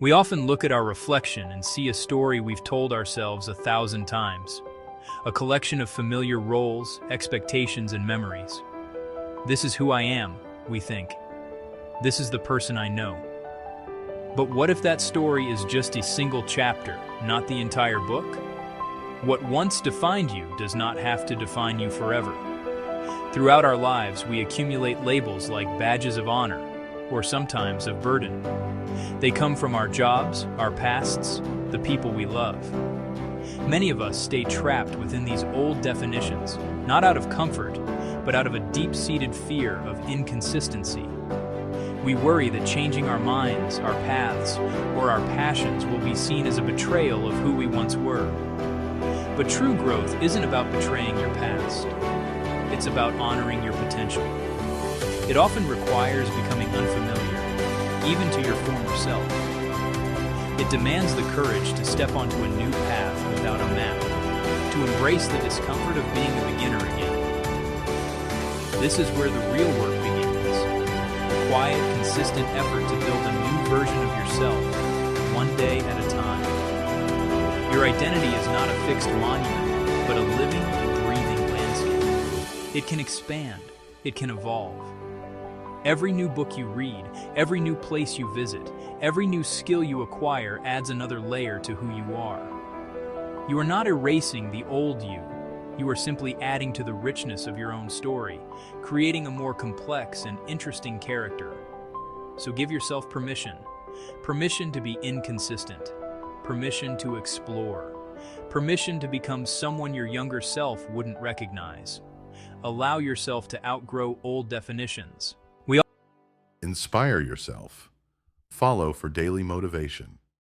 We often look at our reflection and see a story we've told ourselves 1,000 times, a collection of familiar roles, expectations, and memories. This is who I am, we think. This is the person I know. But what if that story is just a single chapter, not the entire book? What once defined you does not have to define you forever. Throughout our lives, we accumulate labels like badges of honor, or sometimes of burden. They come from our jobs, our pasts, the people we love. Many of us stay trapped within these old definitions, not out of comfort, but out of a deep-seated fear of inconsistency. We worry that changing our minds, our paths, or our passions will be seen as a betrayal of who we once were. But true growth isn't about betraying your past. It's about honoring your potential. It often requires becoming unfamiliar, even to your former self. It demands the courage to step onto a new path without a map, to embrace the discomfort of being a beginner again. This is where the real work begins, a quiet, consistent effort to build a new version of yourself, one day at a time. Your identity is not a fixed monument, but a living, breathing landscape. It can expand, it can evolve. Every new book you read, every new place you visit, every new skill you acquire adds another layer to who you are. You are not erasing the old you. You are simply adding to the richness of your own story, creating a more complex and interesting character. So give yourself permission. Permission to be inconsistent. Permission to explore. Permission to become someone your younger self wouldn't recognize. Allow yourself to outgrow old definitions. Inspire yourself. Follow for daily motivation.